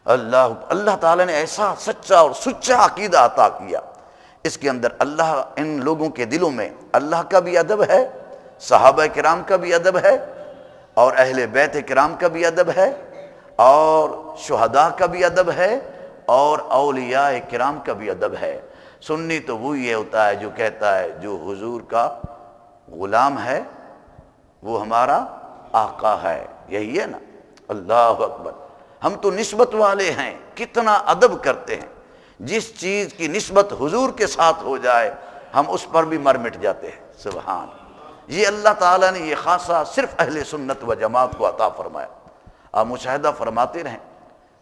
اللہ تعالیٰ نے ایسا سچا اور سچا عقیدہ عطا کیا، اس کے اندر اللہ ان لوگوں کے دلوں میں اللہ کا بھی ادب ہے، صحابہ کرام کا بھی ادب ہے، اور اہل بیت کرام کا بھی ادب ہے، اور شہداء کا بھی ادب ہے، اور اولیاء کرام کا بھی ادب ہے۔ سنی تو وہ یہ ہوتا ہے جو کہتا ہے جو حضور کا غلام ہے وہ ہمارا آقا ہے، یہی ہے نا، اللہ اکبر۔ ہم تو نسبت والے ہیں، کتنا ادب کرتے ہیں، جس چیز کی نسبت حضور کے ساتھ ہو جائے ہم اس پر بھی مر مٹ جاتے ہیں، سبحان۔ یہ اللہ تعالیٰ نے یہ خاصہ صرف اہل سنت و جماعت کو عطا فرمایا۔ آپ مشاہدہ فرماتے رہیں،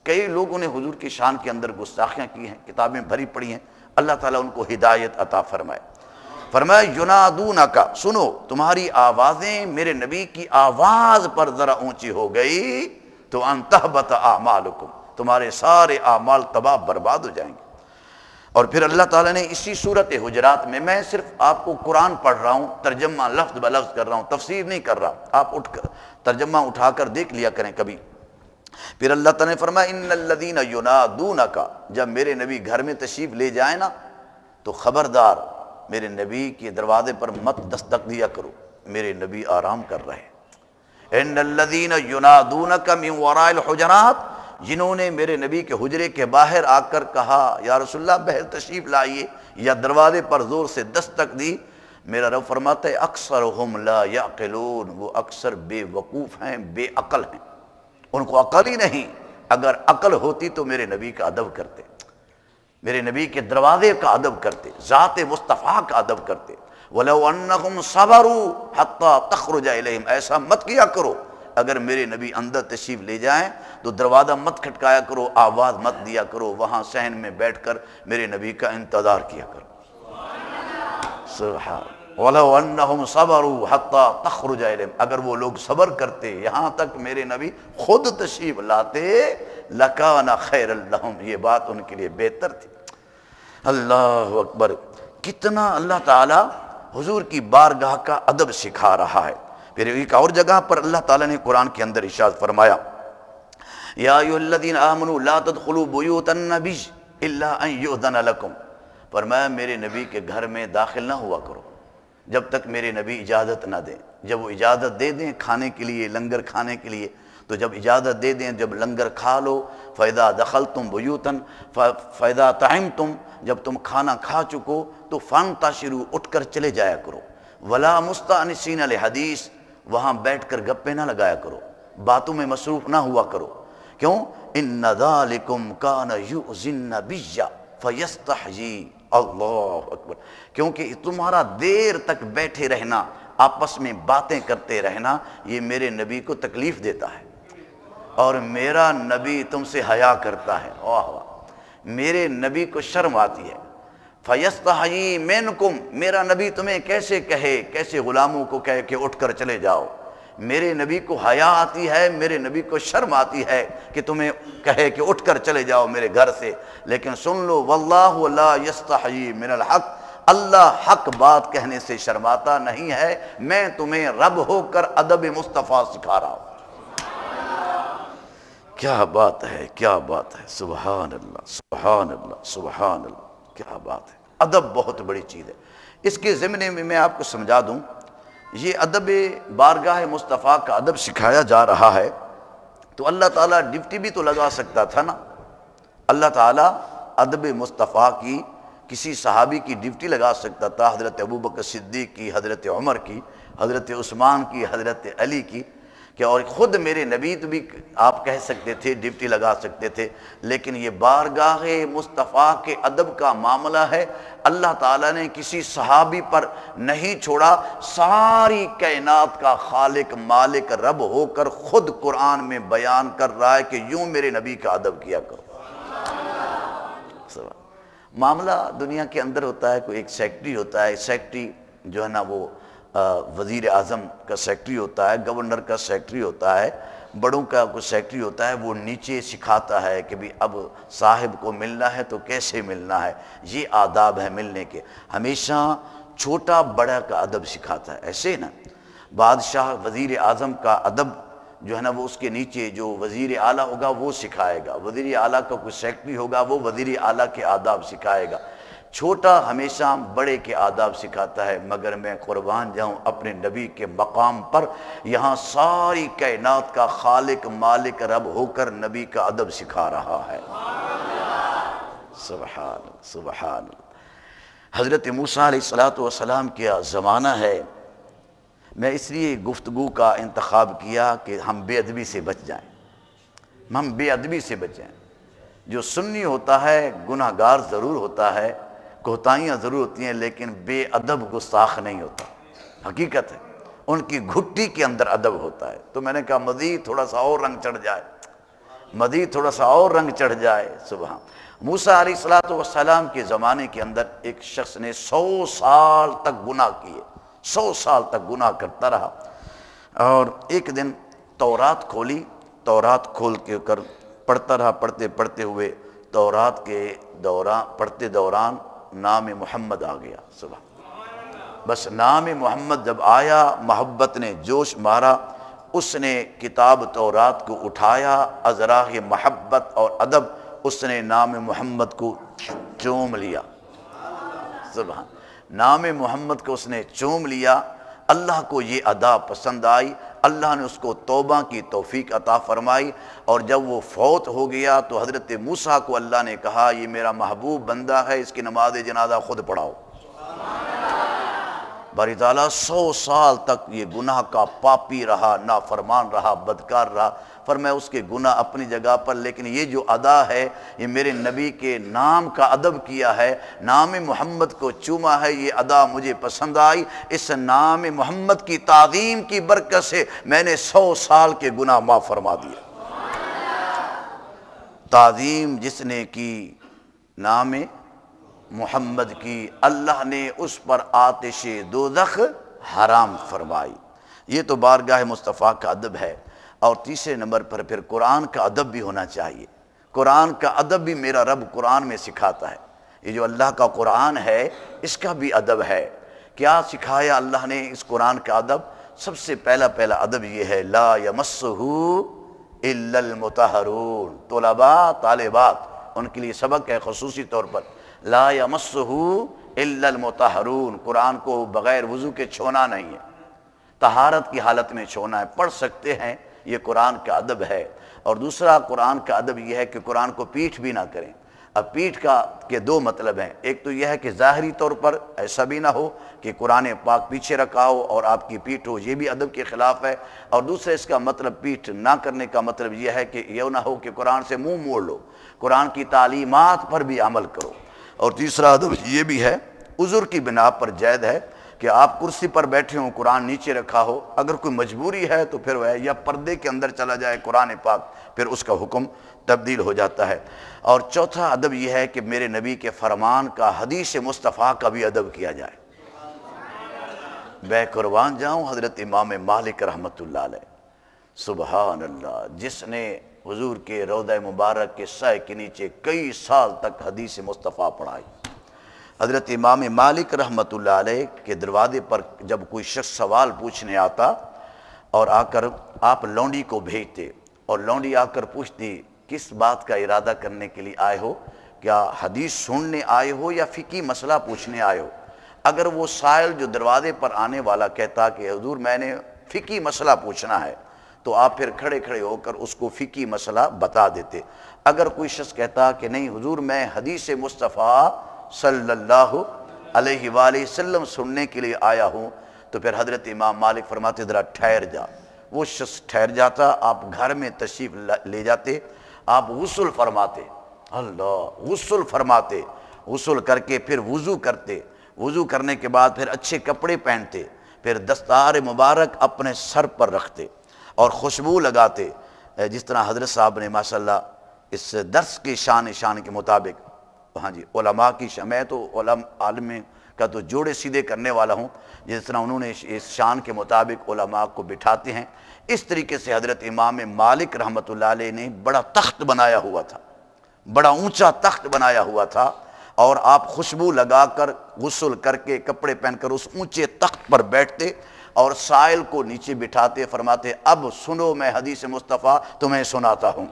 کئی لوگوں نے حضور کی شان کے اندر گستاخیاں کی ہیں، کتابیں بھری پڑی ہیں، اللہ تعالیٰ ان کو ہدایت عطا فرمائے۔ فرمایا ینادونک، سنو تمہاری آوازیں میرے نبی کی آواز پر ذرا اونچی ہو گئی تو ان تحبط اعمالکم، تمہارے سارے اعمال تباہ برباد ہو جائیں گے۔ اور پھر اللہ تعالیٰ نے اسی سورۃ حجرات میں صرف آپ کو قرآن پڑھ رہا ہوں، ترجمہ لفظ بلفظ کر رہا ہوں، تفسیر نہیں کر رہا، آپ اٹھ کر ترجمہ اٹھا کر دیکھ لیا کریں کبھی۔ پھر اللہ تعالیٰ نے فرمایا ان الذین ینادونک، جب میرے نبی گھر میں تشریف لے جائیں نا تو خبردار میرے نبی کے دروازے پر مت دستک دیا کرو، میرے نبی آرام کر رہے ہیں۔ ان الذین ینادونک من وراء الحجرات، جنہوں نے میرے نبی کے حجرے کے باہر آ کر کہا یا رسول اللہ باہر تشریف لائیے، یا دروازے پر زور سے دستک دی، میرا رب فرماتا ہے اکثرہم لا یعقلون، وہ اکثر بے وقوف ہیں، بے عقل ہیں، ان کو عقل ہی نہیں۔ اگر عقل ہوتی تو میرے نبی کا ادب کرتے، میرے نبی کے دروازے کا ادب کرتے، ذات مصطفیٰ کا ادب کرتے۔ وَلَوْ أَنَّهُمْ صَبَرُوا حَتَّى تَخْرُجَ إِلَيْهِمْ، ایسا مت کیا کرو، اگر میرے نبی اندر تشریف لے جائیں تو دروازہ مت کھٹکایا کرو، آواز مت دیا کرو، وہاں صحن میں بیٹھ کر میرے نبی کا انتظار کیا کرو، سبحان۔ وَلَوْ أَنَّهُمْ صَبَرُوا حَتَّى تَخْرُجَ إِلَيْهِمْ، اگر وہ لوگ صبر کرتے یہاں تک میرے نبی خود تشریف لاتے، لَكَانَ خَيْرًا لَهُمْ، یہ بات ان کے لیے بہتر تھی۔ اللہ اکبر، کتنا اللہ تعالیٰ حضور کی بارگاہ کا ادب سکھا رہا ہے۔ پھر ایک اور جگہ پر اللہ تعالیٰ نے قرآن کے اندر ارشاد فرمایا یا ایھا الذین آمنوا لا تدخلوا بیوت النبی الا ان یؤذن لکم، فرمایا میرے نبی کے گھر میں داخل نہ ہوا کرو جب تک میرے نبی اجازت نہ دیں۔ جب وہ اجازت دے دیں کھانے کے لیے، لنگر کھانے کے لیے، تو جب اجازت دے دیں، جب لنگر کھا لو، فَإِذَا دَخَلْتُمْ بُيُوتًا، فَإِذَا طَعِمْتُمْ، جب تم کھانا کھا چکو تو فَانْتَشِرُوا، اٹھ کر چلے جایا کرو، وَلَا مُسْتَأْنِسِينَ لِحَدِيثٍ، وہاں بیٹھ کر گپے نہ لگایا کرو، باتوں میں مصروف نہ ہوا کرو۔ کیوں؟ إِنَّ ذَلِكُمْ كَانَ يُؤْذِي النَّبِيَّ فَيَسْتَحْيِي، اللہ اکبر، کیونکہ تمہارا دیر تک بیٹھے رہنا، آپس میں باتیں کرتے رہنا، یہ میرے نبی کو تکلیف دیتا ہے، اور میرا نبی تم سے حیا کرتا ہے۔ واہ واہ، میرے نبی کو شرم آتی ہے۔ فَيَسْتَحْيِي مِنْكُمْ، میرا نبی تمہیں کیسے کہے، کیسے غلاموں کو کہے کہ اٹھ کر چلے جاؤ، میرے نبی کو حیا آتی ہے، میرے نبی کو شرم آتی ہے کہ تمہیں کہے کہ اٹھ کر چلے جاؤ میرے گھر سے۔ لیکن سن لو واللہ لا یستحیی من الحق، اللہ حق بات کہنے سے شرماتا نہیں ہے، میں تمہیں رب ہو کر ادب مصطفیٰ سکھا رہا ہوں۔ کیا بات ہے، کیا بات ہے، سبحان اللہ سبحان اللہ سبحان اللہ، کیا بات ہے۔ ادب بہت بڑی چیز ہے۔ اس کے ضمن میں آپ کو سمجھا دوں، یہ ادب بارگاہ مصطفیٰ کا ادب سکھایا جا رہا ہے تو اللہ تعالیٰ ڈپٹی بھی تو لگا سکتا تھا نا۔ اللہ تعالیٰ ادب مصطفیٰ کی کسی صحابی کی ڈپٹی لگا سکتا تھا، حضرت ابوبکر صدیق کی، حضرت عمر کی، حضرت عثمان کی، حضرت علی کی، کہ اور خود میرے نبی تو بھی آپ کہہ سکتے تھے، ڈپٹی لگا سکتے تھے۔ لیکن یہ بارگاہ مصطفیٰ کے ادب کا معاملہ ہے، اللہ تعالیٰ نے کسی صحابی پر نہیں چھوڑا، ساری کائنات کا خالق مالک رب ہو کر خود قرآن میں بیان کر رہا ہے کہ یوں میرے نبی کا ادب کیا کرو۔ معاملہ دنیا کے اندر ہوتا ہے، کوئی ایک سیکٹری ہوتا ہے، سیکٹری جو ہے نا وہ وزیر اعظم کا سیکٹری ہوتا ہے، گورنر کا سیکٹری ہوتا ہے، بڑوں کا کوئی سیکٹری ہوتا ہے، وہ نیچے سکھاتا ہے کہ بھی اب صاحب کو ملنا ہے تو کیسے ملنا ہے، یہ آداب ہے ملنے کے، ہمیشہ چھوٹا بڑا کا ادب سکھاتا ہے۔ ایسے نا بادشاہ وزیر اعظم کا ادب جو ہے نا وہ اس کے نیچے جو وزیر اعلیٰ ہوگا وہ سکھائے گا، وزیر اعلیٰ کا کوئی سیکٹری ہوگا وہ وزیر اعلیٰ کے آداب سکھائے گا، چھوٹا ہمیشہ بڑے کے آداب سکھاتا ہے، مگر میں قربان جاؤں اپنے نبی کے مقام پر یہاں ساری کائنات کا خالق مالک رب ہو کر نبی کا ادب سکھا رہا ہے۔ سبحان سبحان۔ حضرت موسیٰ علیہ السلام کا زمانہ ہے، میں اس لیے گفتگو کا انتخاب کیا کہ ہم بے ادبی سے بچ جائیں، ہم بے ادبی سے بچ جائیں۔ جو سنی ہوتا ہے گناہ گار ضرور ہوتا ہے، کوتاہیاں ضرور ہوتی ہیں، لیکن بے ادب گستاخ نہیں ہوتا، حقیقت ہے ان کی گھٹی کے اندر ادب ہوتا ہے۔ تو میں نے کہا مزید تھوڑا سا اور رنگ چڑھ جائے، مزید تھوڑا سا اور رنگ چڑھ جائے۔ سبحان۔ موسیٰ علیہ السلام کے زمانے کے اندر ایک شخص نے 100 سال تک گناہ کیے، 100 سال تک گناہ کرتا رہا، اور ایک دن تورات کھولی، تورات کھول کے کر پڑھتا رہا، پڑھتے ہوئے تورات کے پڑھتے دوران نام محمد آ گیا۔ سبحان۔ بس نام محمد جب آیا محبت نے جوش مارا، اس نے کتاب تورات کو اٹھایا، از راہ محبت اور ادب اس نے نام محمد کو چوم لیا۔ سبحان۔ نام محمد کو اس نے چوم لیا۔ اللہ کو یہ ادا پسند آئی، اللہ نے اس کو توبہ کی توفیق عطا فرمائی، اور جب وہ فوت ہو گیا تو حضرت موسیٰ کو اللہ نے کہا یہ میرا محبوب بندہ ہے، اس کی نماز جنازہ خود پڑھاؤ۔ باری تعالیٰ 100 سال تک یہ گناہ کا پاپی رہا، نافرمان رہا، بدکار رہا، فرمایا اس کے گناہ اپنی جگہ پر، لیکن یہ جو ادا ہے یہ میرے نبی کے نام کا ادب کیا ہے، نام محمد کو چوما ہے، یہ ادا مجھے پسند آئی، اس نام محمد کی تعظیم کی برکت سے میں نے 100 سال کے گناہ معاف فرما دیا۔ تعظیم جس نے کی نام محمد کی، اللہ نے اس پر آتش دوزخ حرام فرمائی۔ یہ تو بارگاہ مصطفیٰ کا ادب ہے۔ اور تیسرے نمبر پر پھر قرآن کا ادب بھی ہونا چاہیے۔ قرآن کا ادب بھی میرا رب قرآن میں سکھاتا ہے۔ یہ جو اللہ کا قرآن ہے اس کا بھی ادب ہے۔ کیا سکھایا اللہ نے اس قرآن کا ادب؟ سب سے پہلا ادب یہ ہے لا یمسہ الا المطہرون۔ طلباء طالبات ان کے لیے سبق ہے خصوصی طور پر، لا یمسہ الا المطہرون، قرآن کو بغیر وضو کے چھونا نہیں ہے، طہارت کی حالت میں چھونا ہے، پڑھ سکتے ہیں، یہ قرآن کا ادب ہے۔ اور دوسرا قرآن کا ادب یہ ہے کہ قرآن کو پیٹھ بھی نہ کریں۔ اب پیٹھ کے دو مطلب ہیں، ایک تو یہ ہے کہ ظاہری طور پر ایسا بھی نہ ہو کہ قرآن پاک پیچھے رکھا ہو اور آپ کی پیٹھ ہو، یہ بھی ادب کے خلاف ہے۔ اور دوسرا اس کا مطلب پیٹھ نہ کرنے کا مطلب یہ ہے کہ یہ نہ ہو کہ قرآن سے منہ موڑ لو، قرآن کی تعلیمات پر بھی عمل کرو۔ اور تیسرا ادب یہ بھی ہے، عذر کی بنا پر جائز ہے کہ آپ کرسی پر بیٹھے ہوں قرآن نیچے رکھا ہو، اگر کوئی مجبوری ہے تو پھر وہ ہے یا پردے کے اندر چلا جائے قرآن پاک، پھر اس کا حکم تبدیل ہو جاتا ہے۔ اور چوتھا ادب یہ ہے کہ میرے نبی کے فرمان کا، حدیث مصطفیٰ کا بھی ادب کیا جائے۔ میں قربان جاؤں حضرت امام مالک رحمۃ اللہ علیہ، سبحان اللہ، جس نے حضور کے روضہ مبارک کے سائے کے نیچے کئی سال تک حدیث مصطفیٰ پڑھائی۔ حضرت امام مالک رحمۃ اللہ علیہ کے دروازے پر جب کوئی شخص سوال پوچھنے آتا اور آ کر آپ لونڈی کو بھیجتے، اور لونڈی آ کر پوچھتی کس بات کا ارادہ کرنے کے لیے آئے ہو، کیا حدیث سننے آئے ہو یا فقہی مسئلہ پوچھنے آئے ہو؟ اگر وہ سائل جو دروازے پر آنے والا کہتا کہ حضور میں نے فقہی مسئلہ پوچھنا ہے، تو آپ پھر کھڑے کھڑے ہو کر اس کو فقہی مسئلہ بتا دیتے۔ اگر کوئی شخص کہتا کہ نہیں حضور میں حدیث مصطفیٰ صلی اللہ علیہ وآلہ وسلم سننے کے لیے آیا ہوں، تو پھر حضرت امام مالک فرماتے ذرا ٹھہر جا۔ وہ شخص ٹھہر جاتا، آپ گھر میں تشریف لے جاتے، آپ غسل فرماتے، اللہ غسل فرماتے، غسل کر کے پھر وضو کرتے، وضو کرنے کے بعد پھر اچھے کپڑے پہنتے، پھر دستار مبارک اپنے سر پر رکھتے اور خوشبو لگاتے، جس طرح حضرت صاحب نے ماشاءاللہ اس درس کی شان کے مطابق، ہاں جی علماء کی میں تو عالم کا تو جوڑے سیدھے کرنے والا ہوں، جس طرح انہوں نے اس شان کے مطابق علماء کو بٹھاتے ہیں، اس طریقے سے حضرت امام مالک رحمۃ اللہ علیہ نے بڑا تخت بنایا ہوا تھا، بڑا اونچا تخت بنایا ہوا تھا، اور آپ خوشبو لگا کر غسل کر کے کپڑے پہن کر اس اونچے تخت پر بیٹھتے اور سائل کو نیچے بٹھاتے فرماتے اب سنو میں حدیث مصطفیٰ تمہیں سناتا ہوں۔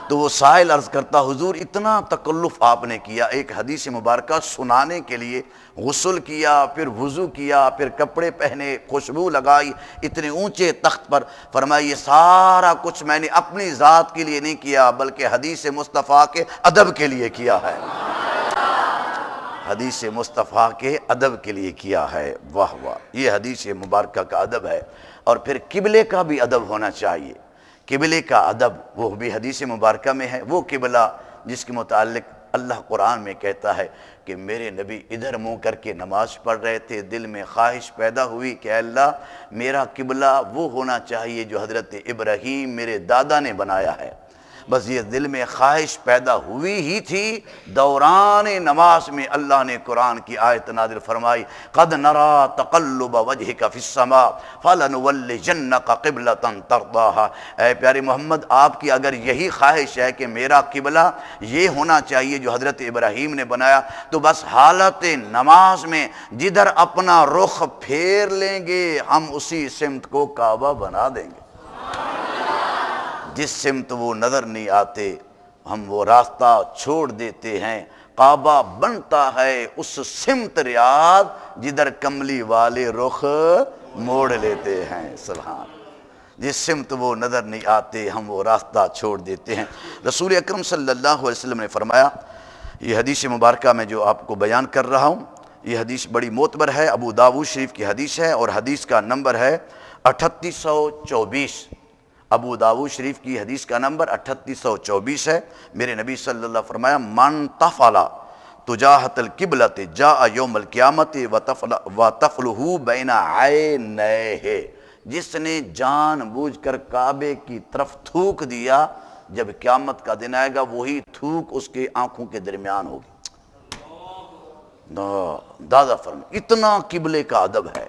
تو وہ سائل عرض کرتا حضور اتنا تکلف آپ نے کیا ایک حدیث مبارکہ سنانے کے لیے، غسل کیا، پھر وضو کیا، پھر کپڑے پہنے، خوشبو لگائی اتنے اونچے تخت پر، فرمایا یہ سارا کچھ میں نے اپنی ذات کے لیے نہیں کیا بلکہ حدیث مصطفیٰ کے ادب کے لیے کیا ہے، حدیث مصطفیٰ کے ادب کے لیے کیا ہے۔ واہ واہ، یہ حدیث مبارکہ کا ادب ہے۔ اور پھر قبلے کا بھی ادب ہونا چاہیے، قبلے کا ادب وہ بھی حدیث مبارکہ میں ہے، وہ قبلہ جس کے متعلق اللہ قرآن میں کہتا ہے کہ میرے نبی ادھر منہ کر کے نماز پڑھ رہے تھے، دل میں خواہش پیدا ہوئی کہ اے اللہ میرا قبلہ وہ ہونا چاہیے جو حضرت ابراہیم میرے دادا نے بنایا ہے۔ بس یہ دل میں خواہش پیدا ہوئی ہی تھی، دوران نماز میں اللہ نے قرآن کی آیت نازل فرمائی قد نرا تقلب وجہک فی السماء فلنولجنک قبلۃ ترضاھا۔ اے پیارے محمد آپ کی اگر یہی خواہش ہے کہ میرا قبلہ یہ ہونا چاہیے جو حضرت ابراہیم نے بنایا، تو بس حالت نماز میں جدھر اپنا رخ پھیر لیں گے ہم اسی سمت کو کعبہ بنا دیں گے، جس سمت وہ نظر نہیں آتے ہم وہ راستہ چھوڑ دیتے ہیں، کعبہ بنتا ہے اس سمت ریاض جدھر کملی والے رخ موڑ لیتے ہیں۔ سبحان، جس سمت وہ نظر نہیں آتے ہم وہ راستہ چھوڑ دیتے ہیں۔ رسول اکرم صلی اللہ علیہ وسلم نے فرمایا، یہ حدیث مبارکہ میں جو آپ کو بیان کر رہا ہوں یہ حدیث بڑی معتبر ہے، ابو داؤد شریف کی حدیث ہے اور حدیث کا نمبر ہے 3824۔ ابو داؤد شریف کی حدیث کا نمبر 3824 ہے۔ میرے نبی صلی اللہ علیہ وسلم فرمایا من تفعل تجاہت القبلۃ جاء یوم القیامت وطفلہ بین عینیہ، جس نے جان بوجھ کر کعبے کی طرف تھوک دیا جب قیامت کا دن آئے گا وہی تھوک اس کے آنکھوں کے درمیان ہوگی۔ دادا فرمایا اتنا قبلے کا ادب ہے،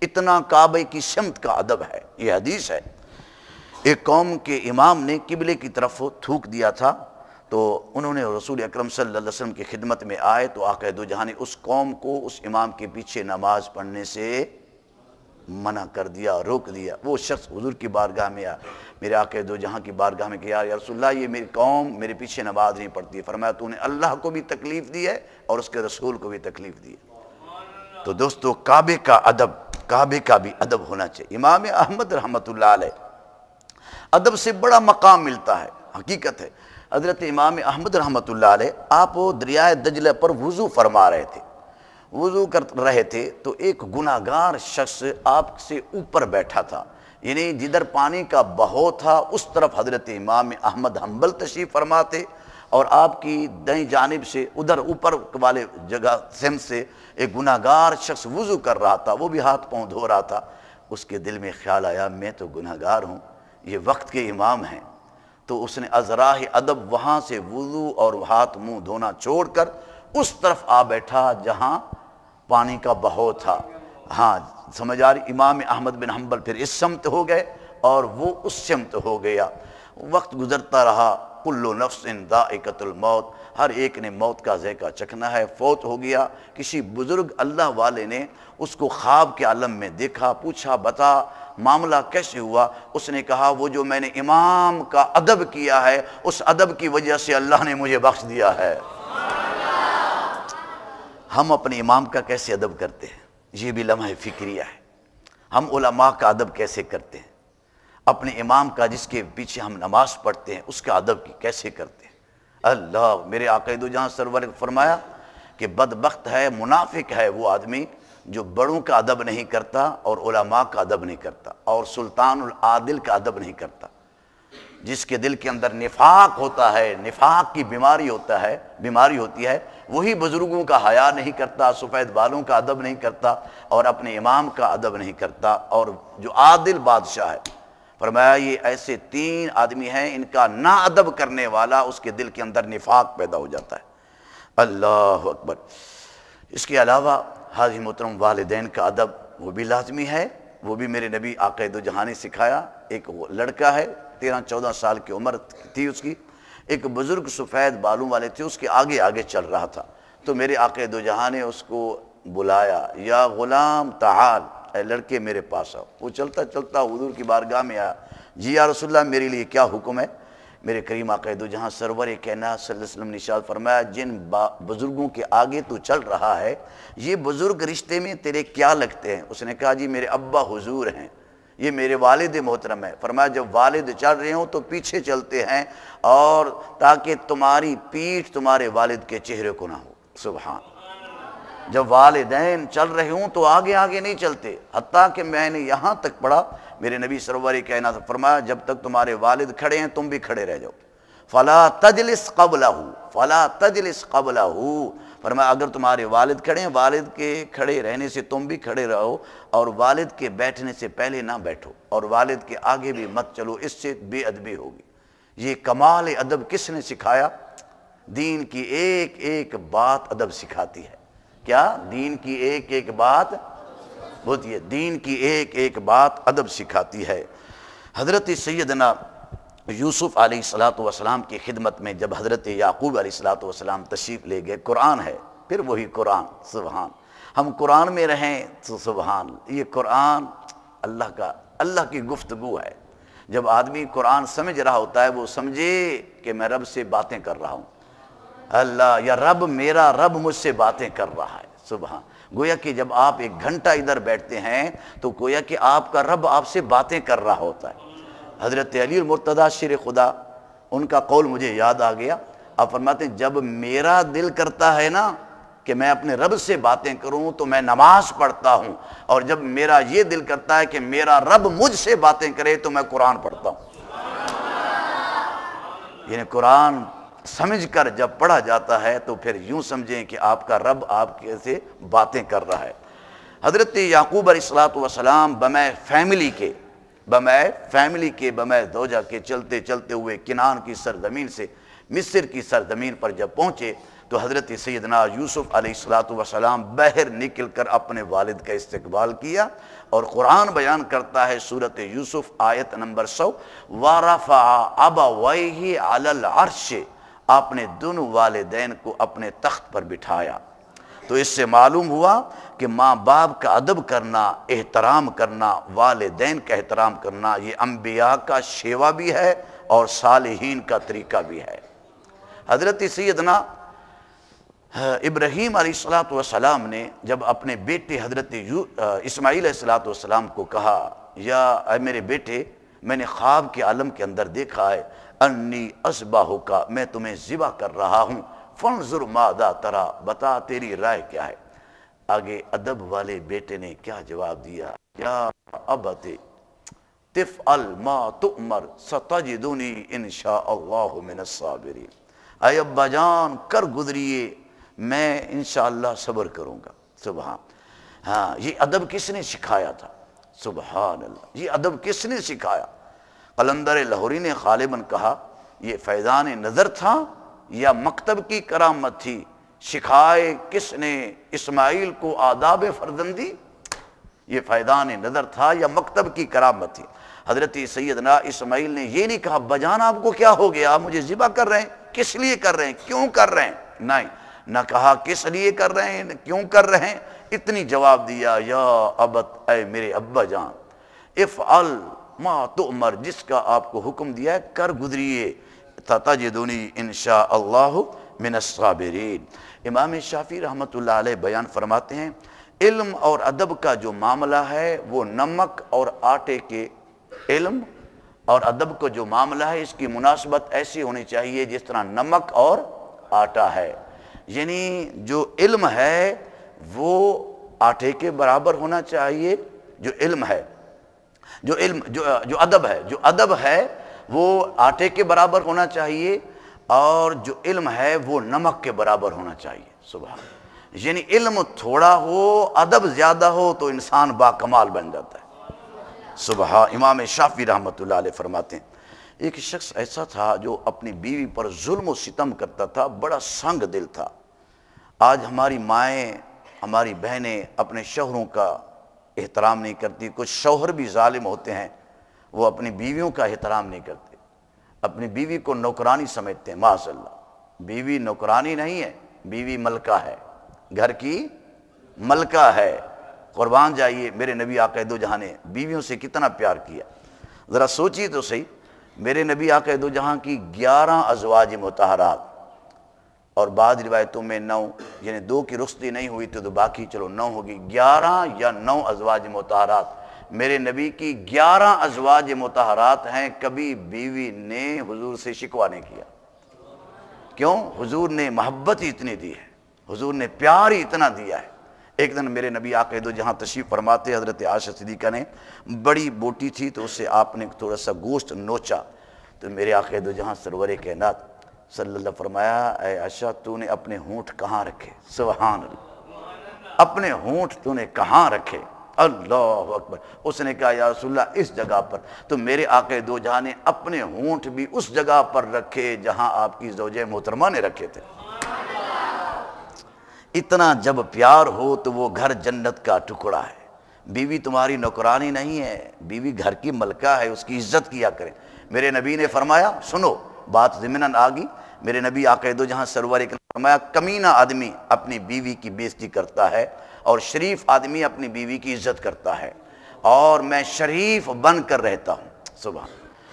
اتنا کعبے کی سمت کا ادب ہے۔ یہ حدیث ہے، ایک قوم کے امام نے قبلے کی طرف تھوک دیا تھا تو انہوں نے رسول اکرم صلی اللہ علیہ وسلم کی خدمت میں آئے تو آقا دو جہاں نے اس قوم کو اس امام کے پیچھے نماز پڑھنے سے منع کر دیا، روک دیا۔ وہ شخص حضور کی بارگاہ میں آیا، میرے آقا دو جہاں کی بارگاہ میں کہ یا رسول اللہ یہ میری قوم میرے پیچھے نماز نہیں پڑھتی۔ فرمایا تو نے اللہ کو بھی تکلیف دی ہے اور اس کے رسول کو بھی تکلیف دی ہے۔ تو دوستو کعبے کا ادب، کعبے کا بھی ادب ہونا چاہیے۔ امام احمد رحمۃ اللہ علیہ ادب سے بڑا مقام ملتا ہے، حقیقت ہے۔ حضرت امام احمد رحمۃ اللہ علیہ آپ دریائے دجلہ پر وضو فرما رہے تھے، وضو کر رہے تھے تو ایک گناہگار شخص آپ سے اوپر بیٹھا تھا، یعنی جدھر پانی کا بہاؤ تھا اس طرف حضرت امام احمد حنبل تشریف فرما تھے اور آپ کی دائیں جانب سے ادھر اوپر والے جگہ سمت سے ایک گناہگار شخص وضو کر رہا تھا، وہ بھی ہاتھ پاؤں دھو رہا تھا۔ اس کے دل میں خیال آیا میں تو گناہگار ہوں، یہ وقت کے امام ہیں، تو اس نے ازراہ ادب وہاں سے وضو اور ہاتھ منہ دھونا چھوڑ کر اس طرف آ بیٹھا جہاں پانی کا بہاؤ تھا۔ ہاں سمجھ آ رہی، امام احمد بن حنبل پھر اس سمت ہو گئے اور وہ اس سمت ہو گیا۔ وقت گزرتا رہا، کل نفس ذائقۃ الموت، ہر ایک نے موت کا ذائقہ چکھنا ہے، فوت ہو گیا۔ کسی بزرگ اللہ والے نے اس کو خواب کے عالم میں دیکھا، پوچھا بتا معاملہ کیسے ہوا؟ اس نے کہا وہ جو میں نے امام کا ادب کیا ہے اس ادب کی وجہ سے اللہ نے مجھے بخش دیا ہے۔ ہم اپنے امام کا کیسے ادب کرتے ہیں، یہ بھی لمحہ فکریہ ہے۔ ہم علماء کا ادب کیسے کرتے ہیں، اپنے امام کا جس کے پیچھے ہم نماز پڑھتے ہیں اس کا ادب کیسے کرتے ہیں۔ اللہ، میرے آقا دو جہاں سرور نے فرمایا کہ بدبخت ہے، منافق ہے وہ آدمی جو بڑوں کا ادب نہیں کرتا اور علماء کا ادب نہیں کرتا اور سلطان العادل کا ادب نہیں کرتا۔ جس کے دل کے اندر نفاق ہوتا ہے، نفاق کی بیماری ہوتی ہے، وہی بزرگوں کا حیا نہیں کرتا، سفید بالوں کا ادب نہیں کرتا اور اپنے امام کا ادب نہیں کرتا۔ اور جو عادل بادشاہ ہے، فرمایا یہ ایسے تین آدمی ہیں ان کا نا ادب کرنے والا اس کے دل کے اندر نفاق پیدا ہو جاتا ہے۔ اللہ اکبر۔ اس کے علاوہ حاجی محترم والدین کا ادب وہ بھی لازمی ہے، وہ بھی میرے نبی آقا دو جہاں نے سکھایا۔ ایک لڑکا ہے 13-14 سال کی عمر تھی اس کی، ایک بزرگ سفید بالوں والے تھے، اس کے آگے آگے چل رہا تھا، تو میرے آقا دو جہاں نے اس کو بلایا، یا غلام تعال، اے لڑکے میرے پاس آؤ۔ وہ چلتا چلتا حضور کی بارگاہ میں آیا، جی یا رسول اللہ میرے لیے کیا حکم ہے؟ میرے کریم آقا دو جہاں سرور کائنات صلی اللہ علیہ وسلم نے ارشاد فرمایا، جن بزرگوں کے آگے تو چل رہا ہے یہ بزرگ رشتے میں تیرے کیا لگتے ہیں؟ اس نے کہا جی میرے ابا حضور ہیں، یہ میرے والد محترم ہے۔ فرمایا جب والد چل رہے ہوں تو پیچھے چلتے ہیں، اور تاکہ تمہاری پیٹھ تمہارے والد کے چہرے کو نہ ہو۔ سبحان، جب والدین چل رہے ہوں تو آگے آگے نہیں چلتے، حتیٰ کہ میں نے یہاں تک پڑھا، میرے نبی سرور کائنات فرمایا جب تک تمہارے والد کھڑے ہیں تم بھی کھڑے رہ جاؤ۔ فلا تجلس قبلہ، فلا تجلس قبلہ، فرمایا اگر تمہارے والد کھڑے ہیں والد کے کھڑے رہنے سے تم بھی کھڑے رہو، اور والد کے بیٹھنے سے پہلے نہ بیٹھو، اور والد کے آگے بھی مت چلو، اس سے بے ادبی ہوگی۔ یہ کمال ادب کس نے سکھایا؟ دین کی ایک ایک بات ادب سکھاتی ہے۔ کیا؟ دین کی ایک ایک بات ہوتی ہے، دین کی ایک ایک بات ادب سکھاتی ہے۔ حضرت سیدنا یوسف علیہ السلام کی خدمت میں جب حضرت یعقوب علیہ السلام تشریف لے گئے، قرآن ہے، پھر وہی قرآن، سبحان، ہم قرآن میں رہیں تو سبحان، یہ قرآن اللہ کی گفتگو ہے۔ جب آدمی قرآن سمجھ رہا ہوتا ہے وہ سمجھے کہ میں رب سے باتیں کر رہا ہوں، اللہ یا رب، میرا رب مجھ سے باتیں کر رہا ہے، سبحان۔ گویا کہ جب آپ ایک گھنٹہ ادھر بیٹھتے ہیں تو گویا کہ آپ کا رب آپ سے باتیں کر رہا ہوتا ہے۔ حضرت علی المرتضیٰ شیر خدا، ان کا قول مجھے یاد آ گیا، آپ فرماتے ہیں جب میرا دل کرتا ہے نا کہ میں اپنے رب سے باتیں کروں تو میں نماز پڑھتا ہوں، اور جب میرا یہ دل کرتا ہے کہ میرا رب مجھ سے باتیں کرے تو میں قرآن پڑھتا ہوں۔ یعنی قرآن سمجھ کر جب پڑھا جاتا ہے تو پھر یوں سمجھیں کہ آپ کا رب آپ سے باتیں کر رہا ہے۔ حضرت یعقوب علیہ السلام بمے فیملی کے بمے زوجہ کے چلتے چلتے ہوئے کنعان کی سرزمین سے مصر کی سرزمین پر جب پہنچے تو حضرت سیدنا یوسف علیہ السلام باہر نکل کر اپنے والد کا استقبال کیا، اور قرآن بیان کرتا ہے سورۃ یوسف آیت نمبر 100، وَرَفَعَ أَبَوَيْهِ عَلَى الْعَرْشِ، آپ نے دونوں والدین کو اپنے تخت پر بٹھایا۔ تو اس سے معلوم ہوا کہ ماں باپ کا ادب کرنا، احترام کرنا، والدین کا احترام کرنا، یہ انبیاء کا شیوا بھی ہے اور صالحین کا طریقہ بھی ہے۔ حضرت سیدنا ابراہیم علیہ السلام نے جب اپنے بیٹے حضرت اسماعیل علیہ السلام کو کہا، یا اے میرے بیٹے، میں نے خواب کے عالم کے اندر دیکھا ہے، انی اذبحک، میں تمہیں ذبح کر رہا ہوں، فانظر ماذا تری، بتا تیری رائے کیا ہے۔ آگے ادب والے بیٹے نے کیا جواب دیا؟ یا ابت تفعل ما تؤمر ستجدنی انشاء اللہ من الصابرین، اے ابا جان کر گزریے، میں انشاءاللہ صبر کروں گا۔ سبحان، ہاں یہ ادب کس نے سکھایا تھا؟ سبحان اللہ، یہ ادب کس نے سکھایا؟ قلندر لاہوری نے غالباً کہا یہ فیضان نظر تھا یا مکتب کی کرامت تھی؟ سکھائے کس نے اسماعیل کو آداب فرزندی؟ یہ فیضان نظر تھا یا مکتب کی کرامت تھی؟ حضرت سیدنا اسماعیل نے یہ نہیں کہا بجان آپ کو کیا ہو گیا، آپ مجھے ذبح کر رہے ہیں، کس لیے کر رہے ہیں، کیوں کر رہے ہیں؟ نہیں، نہ کہا کس لیے کر رہے ہیں، کیوں کر رہے ہیں، اتنی جواب دیا، یا ابت، اے میرے ابا جان، افعل ما تؤمر، جس کا آپ کو حکم دیا ہے کر گزریے، ستجدنی انشاء اللہ من الصابرین۔ امام شافعی رحمۃ اللہ علیہ بیان فرماتے ہیں علم اور ادب کا جو معاملہ ہے وہ نمک اور آٹے کے، علم اور ادب کو جو معاملہ ہے اس کی مناسبت ایسی ہونی چاہیے جس طرح نمک اور آٹا ہے، یعنی جو علم ہے وہ آٹے کے برابر ہونا چاہیے، جو علم ہے، جو ادب ہے وہ آٹے کے برابر ہونا چاہیے، اور جو علم ہے وہ نمک کے برابر ہونا چاہیے۔ سبحان، یعنی علم تھوڑا ہو ادب زیادہ ہو تو انسان باکمال بن جاتا ہے۔ سبحان، امام شافعی رحمۃ اللہ علیہ فرماتے ہیں ایک شخص ایسا تھا جو اپنی بیوی پر ظلم و ستم کرتا تھا، بڑا سنگ دل تھا۔ آج ہماری مائیں، ہماری بہنیں اپنے شوہروں کا احترام نہیں کرتی، کچھ شوہر بھی ظالم ہوتے ہیں، وہ اپنی بیویوں کا احترام نہیں کرتے، اپنی بیوی کو نوکرانی سمجھتے ہیں۔ معاذ اللہ، بیوی نوکرانی نہیں ہے، بیوی ملکہ ہے، گھر کی ملکہ ہے، قربان جائیے میرے نبی آقا دو جہاں نے بیویوں سے کتنا پیار کیا. ذرا سوچیے تو صحیح, میرے نبی آقا دو جہاں کی 11 ازواج مطہرات, اور بعض روایتوں میں 9, یعنی 2 کی رخصتی نہیں ہوئی تو باقی چلو 9 ہوگی, 11 یا 9 ازواج مطہرات. میرے نبی کی 11 ازواج مطہرات ہیں. کبھی بیوی نے حضور سے شکوہ نہیں کیا. کیوں؟ حضور نے محبت ہی اتنی دی ہے, حضور نے پیار ہی اتنا دیا ہے. ایک دن میرے نبی آقا دو جہاں تشریف فرماتے, حضرت عائشہ صدیقہ نے بڑی بوٹی تھی تو اس سے آپ نے تھوڑا سا گوشت نوچا, تو میرے آقا دو جہاں سرور کائنات صلی اللہ علیہ وسلم فرمایا, اے عائشہ تو نے اپنے ہونٹ کہاں رکھے؟ سبحان اللہ, اپنے ہونٹ تو نے کہاں رکھے؟ اللہ اکبر. اس نے کہا یا رسول اللہ اس جگہ پر. تو میرے آقا دو جہاں نے اپنے ہونٹ بھی اس جگہ پر رکھے جہاں آپ کی زوجہ محترمہ نے رکھے تھے. اتنا جب پیار ہو تو وہ گھر جنت کا ٹکڑا ہے. بیوی تمہاری نوکرانی نہیں ہے, بیوی گھر کی ملکہ ہے, اس کی عزت کیا کریں. میرے نبی نے فرمایا, سنو بات ضمناً آگی, میرے نبی آقا دو جہاں سرور نے فرمایا کمینہ آدمی اپنی بیوی کی بے عزتی کرتا ہے اور شریف آدمی اپنی بیوی کی عزت کرتا ہے, اور میں شریف بن کر رہتا ہوں. سبحان.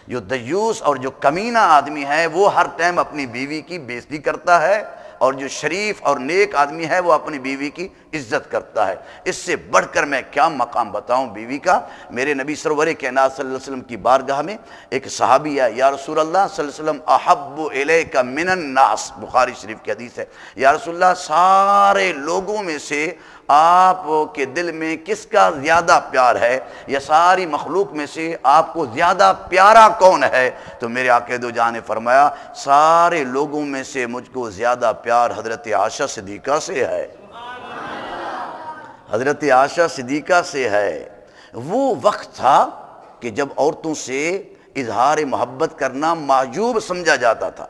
جو دیوس اور جو کمینہ آدمی ہے وہ ہر ٹائم اپنی بیوی کی بے عزتی کرتا ہے, اور جو شریف اور نیک آدمی ہے وہ اپنی بیوی کی عزت کرتا ہے. اس سے بڑھ کر میں کیا مقام بتاؤں بیوی کا. میرے نبی سرور کائنات صلی اللہ علیہ وسلم کی بارگاہ میں ایک صحابی ہے, یا رسول اللہ صلی اللہ علیہ وسلم احب الیک من الناس, بخاری شریف کی حدیث ہے, یا رسول اللہ سارے لوگوں میں سے آپ کے دل میں کس کا زیادہ پیار ہے, یا ساری مخلوق میں سے آپ کو زیادہ پیارا کون ہے؟ تو میرے آقا دو جہاں نے فرمایا سارے لوگوں میں سے مجھ کو زیادہ پیار حضرت عائشہ صدیقہ سے ہے. حضرت عائشہ صدیقہ سے ہے. وہ وقت تھا کہ جب عورتوں سے اظہار محبت کرنا معیوب سمجھا جاتا تھا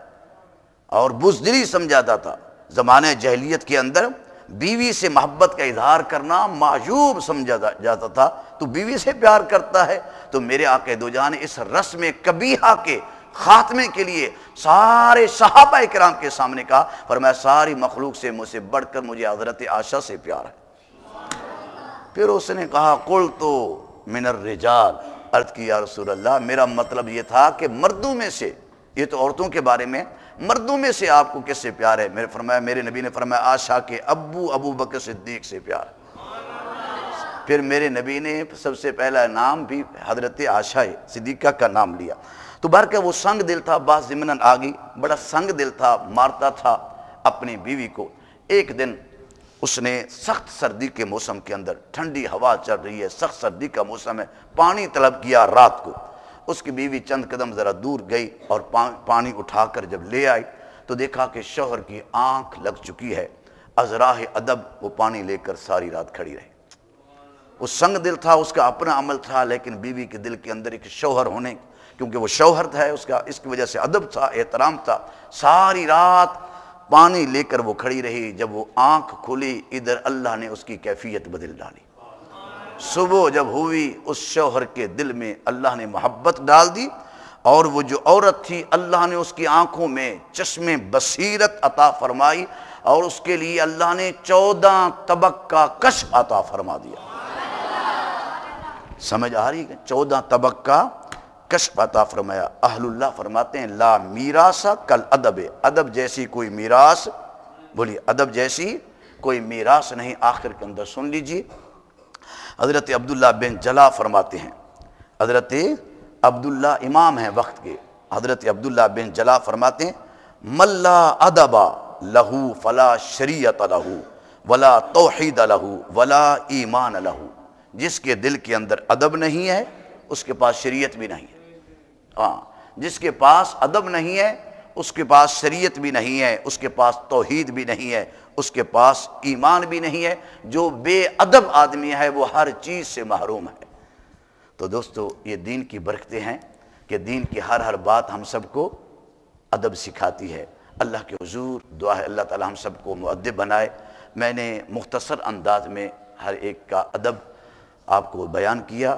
اور بزدلی سمجھا جاتا تھا. زمانہ جاہلیت کے اندر بیوی سے محبت کا اظہار کرنا معیوب سمجھا جاتا تھا. تو بیوی سے پیار کرتا ہے. تو میرے آقا دو جہاں نے اس رسم کبیحہ کے خاتمے کے لیے سارے صحابہ کرام کے سامنے کہا, فرمایا ساری مخلوق سے مجھ سے بڑھ کر مجھے حضرت عائشہ سے پیار ہے. پھر اس نے کہا قلت من الرجال, عرض کی یا رسول اللہ میرا مطلب یہ تھا کہ مردوں میں سے, یہ تو عورتوں کے بارے میں, مردوں میں سے آپ کو کس سے پیار ہے؟ میرے نبی نے فرمایا عائشہ کے ابو بکر صدیق سے پیار. پھر میرے نبی نے سب سے پہلا نام بھی حضرت عائشہ صدیقہ کا نام لیا. تو بہرکہ وہ سنگ دل تھا, بات ضمناً آگی, بڑا سنگ دل تھا, مارتا تھا اپنی بیوی کو. ایک دن اس نے سخت سردی کے موسم کے اندر, ٹھنڈی ہوا چل رہی ہے, سخت سردی کا موسم ہے, پانی طلب کیا رات کو. اس کی بیوی چند قدم ذرا دور گئی اور پانی اٹھا کر جب لے آئی تو دیکھا کہ شوہر کی آنکھ لگ چکی ہے. از راہ ادب وہ پانی لے کر ساری رات کھڑی رہی. وہ سنگ دل تھا, اس کا اپنا عمل تھا, لیکن بیوی کے دل کے اندر ایک شوہر ہونے, کیونکہ وہ شوہر ہے اس کا, اس کی وجہ سے ادب تھا, احترام تھا. ساری رات پانی لے کر وہ کھڑی رہی. جب وہ آنکھ کھلی ادھر اللہ نے اس کی کیفیت بدل ڈالی. صبح جب ہوئی اس شوہر کے دل میں اللہ نے محبت ڈال دی, اور وہ جو عورت تھی اللہ نے اس کی آنکھوں میں چشم بصیرت عطا فرمائی, اور اس کے لیے اللہ نے 14 طبق کا کشف عطا فرما دیا. سمجھ آ رہی ہے؟ 14 طبق کا کشف عطا فرمایا. اہل اللہ فرماتے ہیں لا میراث کل ادب, ادب جیسی کوئی میراث, بولیے ادب جیسی کوئی میراث نہیں. آخر کے اندر سن لیجیے, حضرت عبداللہ بن جلا فرماتے ہیں, حضرت عبداللہ امام ہیں وقت کے, حضرت عبداللہ بن جلا فرماتے ہیں من لا ادب لہو فلا شریعت لہو ولا توحید لہو ولا ایمان لہو. جس کے دل کے اندر ادب نہیں ہے اس کے پاس شریعت بھی نہیں ہے. ہاں, جس کے پاس ادب نہیں ہے اس کے پاس شریعت بھی نہیں ہے, اس کے پاس توحید بھی نہیں ہے, اس کے پاس ایمان بھی نہیں ہے. جو بے ادب آدمی ہے وہ ہر چیز سے محروم ہے. تو دوستو یہ دین کی برکتیں ہیں کہ دین کی ہر بات ہم سب کو ادب سکھاتی ہے. اللہ کے حضور دعا ہے اللہ تعالی ہم سب کو مؤدب بنائے. میں نے مختصر انداز میں ہر ایک کا ادب آپ کو بیان کیا.